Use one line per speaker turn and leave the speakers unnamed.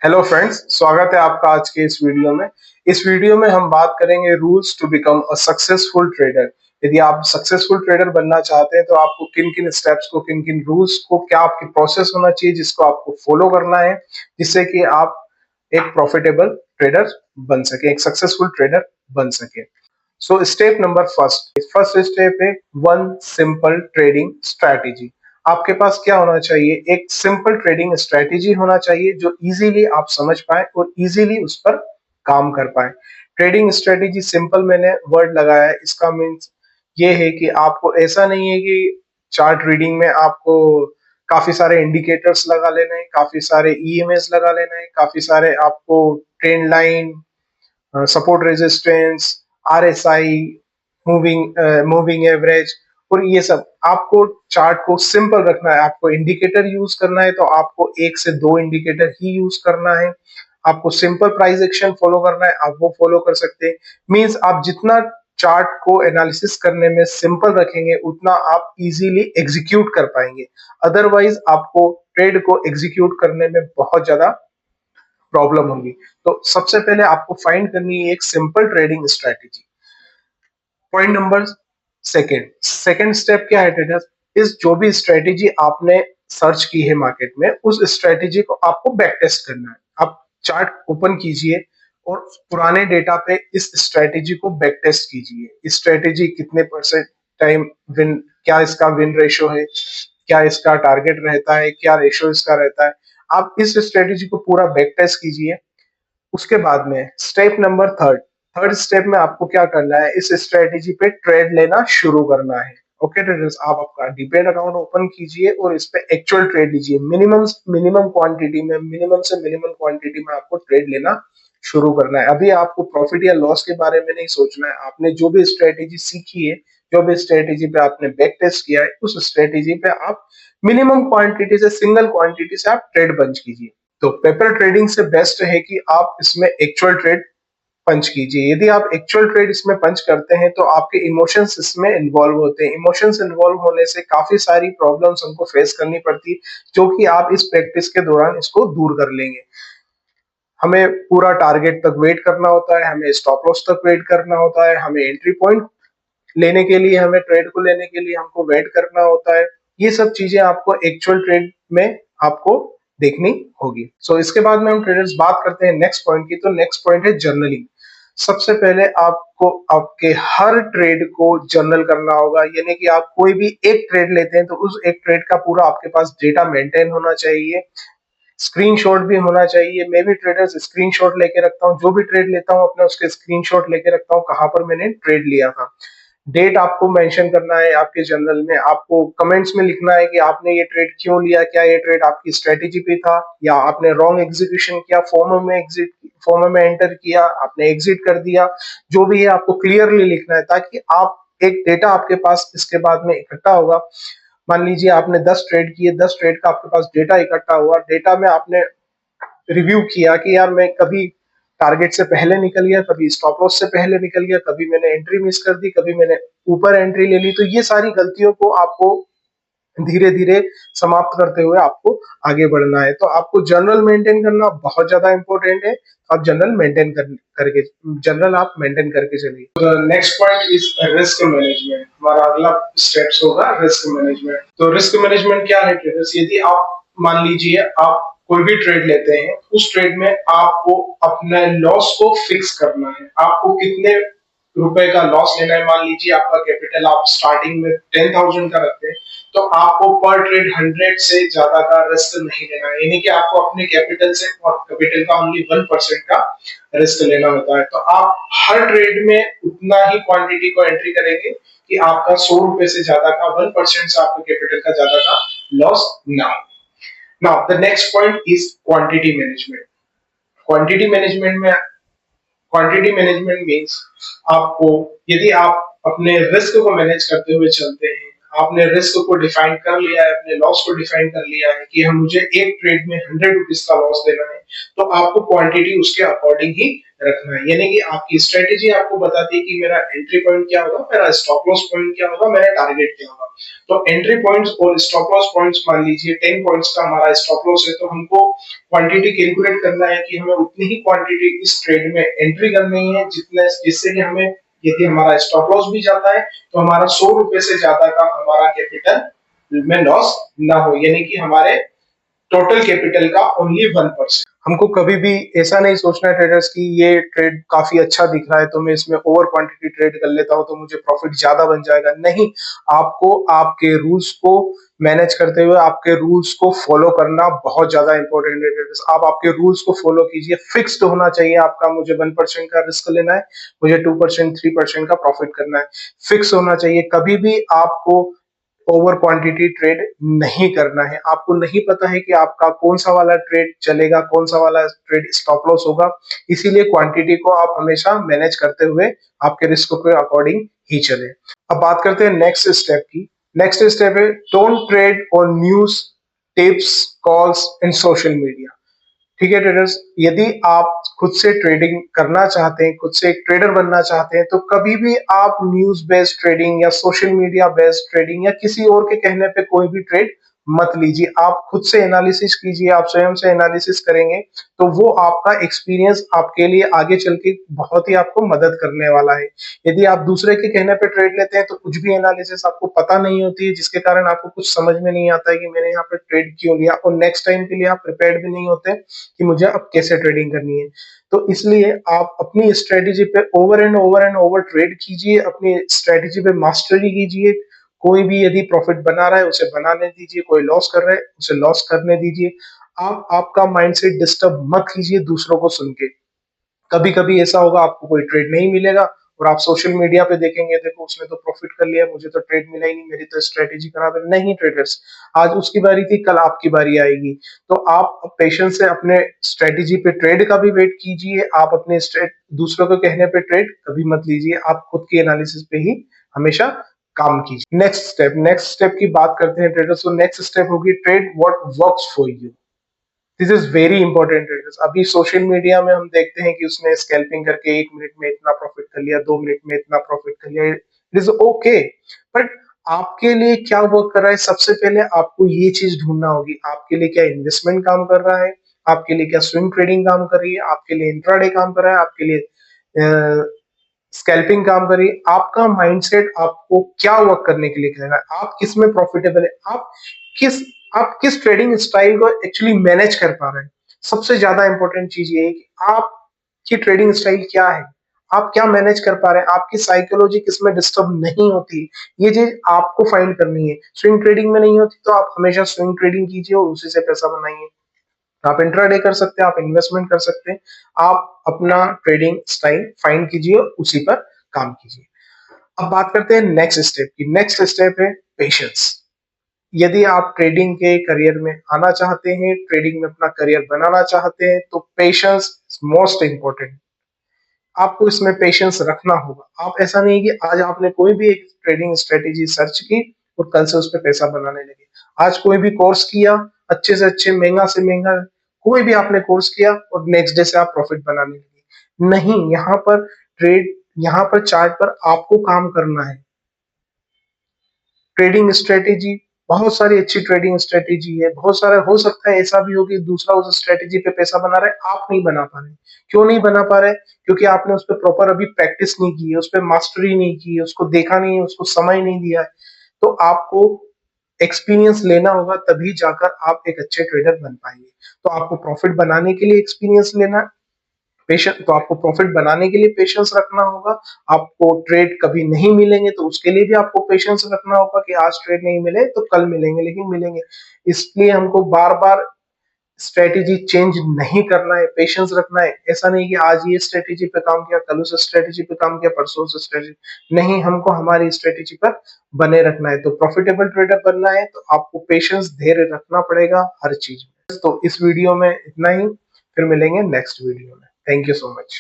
Hello friends, स्वागत है आपका आज के इस वीडियो में। इस वीडियो में हम बात करेंगे rules to become a successful trader. यदि आप सक्सेसफुल ट्रेडर बनना चाहते हैं तो आपको किन किन स्टेप्स को, किन किन रूल्स को, क्या आपकी प्रोसेस होना चाहिए जिसको आपको फॉलो करना है, जिससे कि आप एक प्रॉफिटेबल ट्रेडर बन सके, एक सक्सेसफुल ट्रेडर बन सके। So step number first first step है वन सिंपल ट्रेडिंग स्ट्रैटेजी। आपके पास क्या होना चाहिए? एक सिंपल ट्रेडिंग स्ट्रैटेजी होना चाहिए जो इजीली आप समझ पाए और इजीली उस पर काम कर पाए। ट्रेडिंग स्ट्रैटेजी सिंपल मैंने वर्ड लगाया है, इसका मीन्स ये है कि आपको ऐसा नहीं है कि चार्ट रीडिंग में आपको काफी सारे इंडिकेटर्स लगा लेने हैं, काफी सारे ईएमएस लगा लेने हैं, काफी सारे आपको trend line, support resistance, RSI, moving average और ये सब आपको चार्ट को सिंपल रखना है। आपको इंडिकेटर यूज करना है तो आपको एक से दो इंडिकेटर ही यूज करना है। आपको सिंपल प्राइस एक्शन फॉलो करना है, आप वो फॉलो कर सकते हैं। मींस आप जितना चार्ट को एनालिसिस करने में सिंपल रखेंगे उतना आप इजीली एग्जीक्यूट कर पाएंगे। अदरवाइज आपको ट्रेड को एग्जीक्यूट करने में बहुत ज्यादा प्रॉब्लम होगी। तो सबसे पहले आपको फाइंड करनी है एक simple trading strategy. Point number second second step क्या है ट्रेडर्स? इस जो भी स्ट्रेटेजी आपने सर्च की है मार्केट में, उस स्ट्रेटेजी को आपको बैक टेस्ट करना है। आप चार्ट ओपन कीजिए और पुराने डेटा पे इस स्ट्रेटेजी को बैक टेस्ट कीजिए। स्ट्रेटेजी कितने परसेंट टाइम विन, क्या इसका विन रेशो है, क्या इसका टारगेट रहता है, क्या रेशो इसका रहता है। आप इस स्ट्रेटेजी को पूरा बैक टेस्ट कीजिए। उसके बाद में step number third third step में आपको क्या करना है? इस स्ट्रेटेजी पे ट्रेड लेना शुरू करना है। ओके ट्रेडर्स, आप आपका डीपेड अकाउंट ओपन कीजिए और इस पे एक्चुअल ट्रेड लीजिए। मिनिमम मिनिमम क्वांटिटी में, मिनिमम से मिनिमम क्वांटिटी में आपको ट्रेड लेना शुरू करना है। अभी आपको प्रॉफिट या लॉस के बारे में नहीं सोचना है। आपने जो भी स्ट्रेटेजी सीखी है, जो भी स्ट्रेटेजी पे आपने बैक टेस्ट किया है, उस स्ट्रेटेजी पे आप मिनिमम क्वांटिटी से, सिंगल क्वांटिटी से आप ट्रेड पंच कीजिए। तो पेपर ट्रेडिंग से बेस्ट है कि आप इसमें एक्चुअल ट्रेड पंच कीजिए। यदि आप एक्चुअल ट्रेड इसमें पंच करते हैं तो आपके इमोशंस इसमें इन्वॉल्व होते हैं। इमोशंस इन्वॉल्व होने से काफी सारी प्रॉब्लम्स हमको फेस करनी पड़ती है, जो कि आप इस प्रैक्टिस के दौरान इसको दूर कर लेंगे। हमें पूरा टारगेट तक वेट करना होता है, हमें स्टॉप लॉस तक वेट करना होता है, हमें एंट्री पॉइंट लेने के लिए, हमें ट्रेड को लेने के लिए हमको वेट करना होता है। ये सब चीजें आपको एक्चुअल ट्रेड में आपको देखनी होगी। सो इसके बाद में हम ट्रेडर्स बात करते हैं नेक्स्ट पॉइंट की। तो नेक्स्ट पॉइंट है जर्नलिंग। सबसे पहले आपको आपके हर ट्रेड को जर्नल करना होगा। यानी कि आप कोई भी एक ट्रेड लेते हैं तो उस एक ट्रेड का पूरा आपके पास डेटा मेंटेन होना चाहिए, स्क्रीनशॉट भी होना चाहिए। मैं भी ट्रेडर्स स्क्रीनशॉट लेके रखता हूँ, जो भी ट्रेड लेता हूँ अपने उसके स्क्रीनशॉट लेके रखता हूँ, कहाँ पर मैंने ट्रेड लिया था। डेट आपको मेंशन करना है आपके जर्नल में। आपको कमेंट्स में लिखना है कि आपने ये ट्रेड क्यों लिया, क्या ये ट्रेड आपकी स्ट्रेटेजी पे था या आपने रॉन्ग एग्जीक्यूशन किया, फॉर्म में एंटर किया, आपने एग्जिट कर दिया। जो भी है आपको क्लियरली लिखना है ताकि आप एक डेटा आपके पास इसके बाद में इकट्ठा होगा। मान लीजिए आपने 10 ट्रेड किए, 10 ट्रेड का आपके पास डेटा इकट्ठा हुआ। डेटा में आपने रिव्यू किया कि यार मैं कभी टारगेट से पहले निकल गया, कभी स्टॉप लॉस से पहले निकल गया, कभी मैंने एंट्री मिस कर दी, कभी मैंने ऊपर एंट्री ले ली। तो ये सारी गलतियों को आपको धीरे धीरे समाप्त करते हुए आपको आगे बढ़ना है। तो आपको जर्नल मेंटेन करना बहुत ज्यादा इंपॉर्टेंट है। आप जर्नल आप मेंटेन करके चलिए। Next point is risk management. हमारा अगला स्टेप्स होगा रिस्क मैनेजमेंट। तो रिस्क मैनेजमेंट क्या है ट्रेडर्स? यदि आप मान लीजिए आप कोई भी ट्रेड लेते हैं, उस ट्रेड में आपको अपने लॉस को फिक्स करना है। आपको कितने रुपए का लॉस लेना है? मान लीजिए आपका कैपिटल आप स्टार्टिंग में 10,000 का रखते हैं, तो आपको पर ट्रेड 100 से ज्यादा का रिस्क नहीं लेना है। यानी कि आपको अपने कैपिटल से और कैपिटल का ओनली 1% का रिस्क लेना होता है। तो आप हर ट्रेड में उतना ही क्वांटिटी को एंट्री करेंगे कि आपका 100 रुपए से ज्यादा का, 1% से आपके कैपिटल का ज्यादा का लॉस ना हो। Now the next point is quantity management. Quantity management में क्वांटिटी मैनेजमेंट मींस आपको, यदि आप अपने रिस्क को मैनेज करते हुए चलते हैं, आपने रिस्क को डिफाइन कर लिया है, अपने लॉस को डिफाइन कर लिया है कि हम मुझे एक ट्रेड में 100 रुपीज का लॉस देना है, तो आपको क्वांटिटी उसके अकॉर्डिंग ही रखना है। यानी कि आपकी स्ट्रेटेजी आपको बताती है कि मेरा एंट्री पॉइंट क्या होगा, मेरा स्टॉप लॉस पॉइंट क्या होगा, मेरा टारगेट क्या होगा। तो एंट्री पॉइंट्स और स्टॉप लॉस पॉइंट्स, मान लीजिए 10 पॉइंट्स का हमारा स्टॉप लॉस है, तो हमको क्वांटिटी कैलकुलेट करना है कि हमें उतनी ही क्वांटिटी इस ट्रेड में एंट्री करनी है जितने, जिससे कि हमें, यदि हमारा स्टॉप लॉस भी जाता है तो हमारा 100 रुपए से ज्यादा का हमारा कैपिटल में लॉस ना हो, यानी कि हमारे टोटल कैपिटल का ओनली 1%। हमको कभी भी ऐसा नहीं सोचना है ट्रेडर्स की ये ट्रेड काफी अच्छा दिख रहा है तो मैं इसमें ओवर क्वांटिटी ट्रेड कर लेता हूं तो मुझे प्रॉफिट ज्यादा बन जाएगा। नहीं, आपको आपके रूल्स को मैनेज करते हुए आपके रूल्स को फॉलो करना बहुत ज्यादा इंपॉर्टेंट है ट्रेडर्स। आप आपके रूल्स को फॉलो कीजिए, फिक्स्ड होना चाहिए आपका, मुझे 1% का रिस्क लेना है, मुझे 2% 3% का प्रॉफिट करना है, फिक्स होना चाहिए। कभी भी आपको ओवर क्वांटिटी ट्रेड नहीं करना है। आपको नहीं पता है कि आपका कौन सा वाला ट्रेड चलेगा, कौन सा वाला ट्रेड स्टॉप लॉस होगा, इसीलिए क्वांटिटी को आप हमेशा मैनेज करते हुए आपके रिस्क के अकॉर्डिंग ही चले। अब बात करते हैं नेक्स्ट स्टेप की। नेक्स्ट स्टेप है don't trade on news, tips, calls in social media. ठीक है ट्रेडर्स, यदि आप खुद से ट्रेडिंग करना चाहते हैं, खुद से एक ट्रेडर बनना चाहते हैं, तो कभी भी आप न्यूज बेस्ड ट्रेडिंग या सोशल मीडिया बेस्ड ट्रेडिंग या किसी और के कहने पे कोई भी ट्रेड मत लीजिए। आप खुद से एनालिसिस कीजिए, आप स्वयं से एनालिसिस करेंगे तो वो आपका एक्सपीरियंस आपके लिए आगे चल के बहुत ही आपको मदद करने वाला है। यदि आप दूसरे के कहने पे ट्रेड लेते हैं तो कुछ भी एनालिसिस आपको पता नहीं होती है, जिसके कारण आपको कुछ समझ में नहीं आता है कि मैंने यहाँ पे ट्रेड क्यों लिया, और नेक्स्ट टाइम के लिए आप प्रिपेयर्ड भी नहीं होते कि मुझे अब कैसे ट्रेडिंग करनी है। तो इसलिए आप अपनी स्ट्रेटेजी पे ओवर एंड ओवर ट्रेड कीजिए, अपनी स्ट्रेटेजी पे मास्टरी कीजिए। कोई भी यदि प्रॉफिट बना रहा है उसे बनाने दीजिए, कोई लॉस कर रहा है उसे लॉस करने दीजिए। आप आपका माइंडसेट डिस्टर्ब मत कीजिए दूसरों को सुन के। कभी कभी ऐसा होगा आपको कोई ट्रेड नहीं मिलेगा और आप सोशल मीडिया पे देखेंगे, देखो उसने तो प्रॉफिट कर लिया, मुझे तो ट्रेड मिला ही नहीं, मेरी तो स्ट्रेटेजी खराब है। नहीं ट्रेडर्स, आज उसकी बारी थी, कल आपकी बारी आएगी। तो आप पेशेंस से अपने स्ट्रेटेजी पे ट्रेड का भी वेट कीजिए। आप अपने दूसरों के कहने पे ट्रेड कभी मत लीजिए, आप खुद की एनालिसिस पे ही हमेशा काम कीजिए। नेक्स्ट स्टेप की बात करते हैं ट्रेडर्स। तो नेक्स्ट स्टेप होगी trade what works for you. This is very important traders. अभी सोशल मीडिया में हम देखते हैं कि उसने स्कैल्पिंग करके 1 मिनट में इतना प्रॉफिट कर लिया, 2 मिनट में इतना प्रॉफिट कर लिया। इट इज ओके, बट आपके लिए क्या वर्क कर रहा है, सबसे पहले आपको ये चीज ढूंढना होगी। आपके लिए क्या इन्वेस्टमेंट काम कर रहा है, आपके लिए क्या स्विंग ट्रेडिंग काम कर रही है, आपके लिए इंट्राडे काम कर रहा है, आपके लिए स्कैल्पिंग काम कर रही है। आपका माइंडसेट आपको क्या वर्क करने के लिए कह रहा है, आप किस में प्रॉफिटेबल है, किस आप किस ट्रेडिंग स्टाइल को एक्चुअली मैनेज कर पा रहे हैं। सबसे ज्यादा इंपॉर्टेंट चीज ये है कि आपकी ट्रेडिंग स्टाइल क्या है, आप क्या मैनेज कर पा रहे हैं, आपकी साइकोलॉजी किसमें डिस्टर्ब नहीं होती, ये चीज आपको फाइंड करनी है। स्विंग ट्रेडिंग में नहीं होती तो आप हमेशा स्विंग ट्रेडिंग कीजिए और उसी से पैसा बनाइए। आप इंट्राडे कर सकते हैं, आप इन्वेस्टमेंट कर सकते हैं, आप अपना ट्रेडिंग स्टाइल फाइंड कीजिए और उसी पर काम कीजिए। अब बात करते हैं नेक्स्ट स्टेप की। नेक्स्ट स्टेप है पेशेंस। यदि आप ट्रेडिंग के करियर में आना चाहते हैं, ट्रेडिंग में अपना करियर बनाना चाहते हैं, तो पेशेंस इज मोस्ट इंपॉर्टेंट। आपको इसमें पेशेंस रखना होगा। आप ऐसा नहीं कि आज आपने कोई भी एक ट्रेडिंग स्ट्रेटेजी सर्च की और कल से उस पर पैसा बनाने लगे। आज कोई भी कोर्स किया, अच्छे से अच्छे, महंगा से महंगा कोई भी आपने कोर्स किया और नेक्स्ट डे से आप प्रॉफिट बनाने लगे। नहीं, यहाँ पर चार्ट पर आपको काम करना है। ट्रेडिंग स्ट्रेटेजी, बहुत सारी अच्छी ट्रेडिंग स्ट्रेटेजी है, बहुत सारा हो सकता है ऐसा भी हो कि दूसरा उस स्ट्रेटेजी पे पैसा बना रहा है, आप नहीं बना पा रहे। क्यों नहीं बना पा रहे? क्योंकि आपने उस पर प्रॉपर अभी प्रैक्टिस नहीं की है, उस पर मास्टरी नहीं की है, उसको देखा नहीं है, उसको समय नहीं दिया है। तो आपको एक्सपीरियंस लेना होगा, तभी जाकर आप एक अच्छे ट्रेडर बन पाएंगे। तो आपको प्रॉफिट बनाने के लिए एक्सपीरियंस लेना, पेशेंस, तो आपको प्रॉफिट बनाने के लिए पेशेंस रखना होगा। आपको ट्रेड कभी नहीं मिलेंगे तो उसके लिए भी आपको पेशेंस रखना होगा कि आज ट्रेड नहीं मिले तो कल मिलेंगे, लेकिन मिलेंगे। इसलिए हमको बार बार स्ट्रेटेजी चेंज नहीं करना है, पेशेंस रखना है। ऐसा नहीं कि आज ये स्ट्रेटेजी पे काम किया, कल उस स्ट्रेटेजी पे काम किया, परसों उस स्ट्रेटेजी, नहीं, हमको हमारी स्ट्रेटेजी पर बने रखना है। तो प्रॉफिटेबल ट्रेडर बनना है तो आपको पेशेंस, धैर्य रखना पड़ेगा हर चीज में। तो इस वीडियो में इतना ही, फिर मिलेंगे नेक्स्ट वीडियो में। Thank you so much.